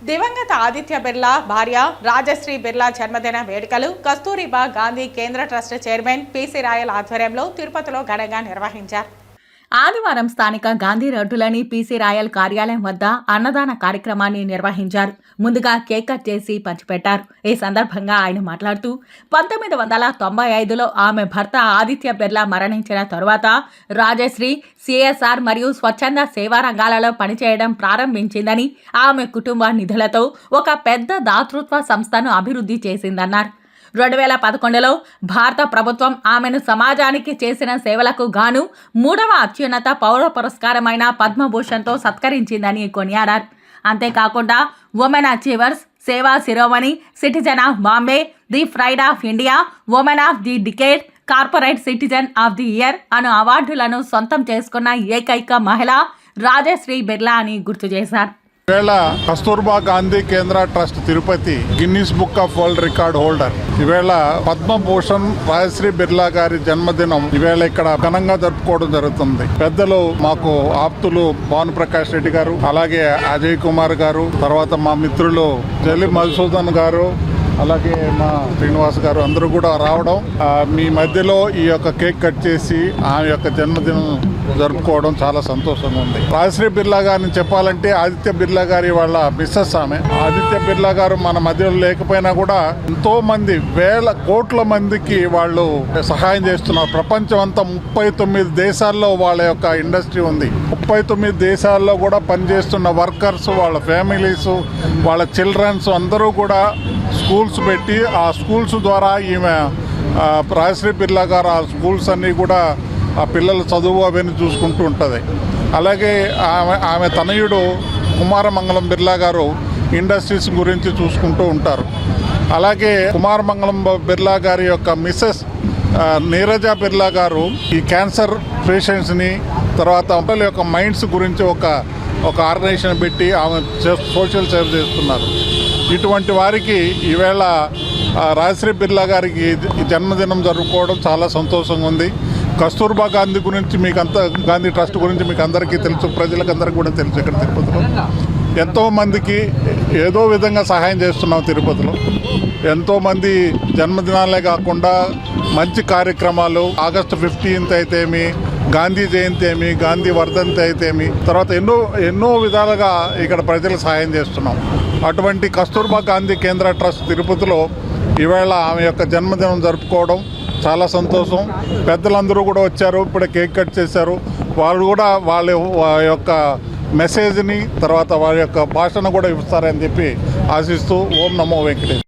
దివంగత ఆదిత్య బిర్లా భార్య రాజశ్రీ బిర్లా జన్మదిన వేడుకలు కస్తూరిబా గాంధీ కేంద్ర ట్రస్ట్ చైర్మన్ పీసీ రాయల్ ఆధ్వర్యంలో తిరుపతిలో ఘనంగా నిర్వహించారు. ఆదివారం స్థానిక గాంధీ రోడ్డులోని పీసీ రాయల్ కార్యాలయం వద్ద అన్నదాన కార్యక్రమాన్ని నిర్వహించారు. ముందుగా కేక్ కట్ చేసి పంచిపెట్టారు. ఈ సందర్భంగా ఆయన మాట్లాడుతూ 1995లో ఆమె భర్త ఆదిత్య బిర్లా మరణించిన తరువాత రాజశ్రీ సిఎస్ఆర్ మరియు స్వచ్ఛంద సేవా రంగాలలో పనిచేయడం ప్రారంభించిందని, ఆమె కుటుంబ నిధులతో ఒక పెద్ద దాతృత్వ సంస్థను అభివృద్ధి చేసిందన్నారు. 2011లో భారత ప్రభుత్వం ఆమెను సమాజానికి చేసిన సేవలకు గాను 3వ అత్యున్నత పౌర పురస్కారమైన పద్మభూషణ్తో సత్కరించిందని కొనియాడారు. అంతేకాకుండా women achievers, Seva Shiromani, citizen of Bombay, the pride of India, women of the decade, corporate citizen of the year అను అవార్డులను సొంతం చేసుకున్న ఏకైక మహిళ రాజశ్రీ బిర్లా అని గుర్తు చేశారు. ఈవేళ కస్తూర్బా గాంధీ కేంద్ర trust Tirupati Guinness book of world record holder. ఈవేళ పద్మభూషణ్ రాజశ్రీ బిర్లా గారి జన్మదినం ఈవేళ ఇక్కడ ఘనంగా జరుపుకోవడం జరుగుతుంది. పెద్దలు మాకు ఆప్తులు భానుప్రకాష్ రెడ్డి గారు, అలాగే అజయ్ కుమార్ గారు, తర్వాత మా మిత్రులు జల్లి మధుసూదన్ గారు, అలాగే మా శ్రీనివాస్ గారు అందరూ కూడా రావడం, మీ మధ్యలో ఈ యొక్క కేక్ కట్ చేసి ఆమె యొక్క జన్మదినం జరుపుకోవడం చాలా సంతోషంగా ఉంది. రాజశ్రీ బిర్లా గారిని చెప్పాలంటే ఆదిత్య బిర్లా గారి వాళ్ళ మిస్సెస్ ఆమె. ఆదిత్య బిర్లా గారు మన మధ్యలో లేకపోయినా కూడా ఎంతో మంది వేల కోట్ల మందికి వాళ్ళు సహాయం చేస్తున్నారు. ప్రపంచం అంతా 39 దేశాల్లో వాళ్ళ యొక్క ఇండస్ట్రీ ఉంది. 39 దేశాల్లో కూడా పనిచేస్తున్న వర్కర్స్, వాళ్ళ ఫ్యామిలీస్, వాళ్ళ చిల్డ్రన్స్ అందరూ కూడా స్కూల్స్ పెట్టి ఆ స్కూల్స్ ద్వారా ఈమె రాజశ్రీ బిర్లా గారు ఆ స్కూల్స్ అన్నీ కూడా ఆ పిల్లల చదువు అవన్నీ చూసుకుంటూ ఉంటుంది. అలాగే ఆమె తనయుడు కుమారమంగళం బిర్లా గారు ఇండస్ట్రీస్ గురించి చూసుకుంటూ ఉంటారు. అలాగే కుమారమంగళం బిర్లా గారి యొక్క మిస్సెస్ నీరజ బిర్లా గారు ఈ క్యాన్సర్ పేషెంట్స్ని, తర్వాత పిల్లల యొక్క మైండ్స్ గురించి ఒక ఆర్గనైజేషన్ పెట్టి ఆమె సోషల్ సేవ చేస్తున్నారు. ఇటువంటి వారికి ఈవేళ రాజశ్రీ బిర్లా గారికి జన్మదినం జరుపుకోవడం చాలా సంతోషంగా ఉంది. కస్తూర్బా గాంధీ గురించి గాంధీ ట్రస్ట్ గురించి మీకు అందరికీ తెలుసు, ప్రజలకందరికీ కూడా తెలుసు. ఇక్కడ తిరుపతిలో ఎంతోమందికి ఏదో విధంగా సహాయం చేస్తున్నాం. తిరుపతిలో ఎంతోమంది జన్మదినాలే కాకుండా మంచి కార్యక్రమాలు, ఆగస్టు 15th అయితేమి, గాంధీ జయంతి ఏమి, గాంధీ వర్ధంతి అయితేమి, తర్వాత ఎన్నో విధాలుగా ఇక్కడ ప్రజలకు సహాయం చేస్తున్నాం. అటువంటి కస్తూర్బా గాంధీ కేంద్ర ట్రస్ట్ తిరుపతిలో ఈవేళ ఆమె యొక్క జన్మదినం జరుపుకోవడం చాలా సంతోషం. పెద్దలందరూ కూడా వచ్చారు, ఇప్పుడే కేక్ కట్ చేశారు. వాళ్ళు కూడా వాళ్ళ యొక్క మెసేజ్ని, తర్వాత వాళ్ళ యొక్క భాషను కూడా ఇస్తారని చెప్పి ఆశిస్తూ ఓం నమో వెంకటేశ్వర.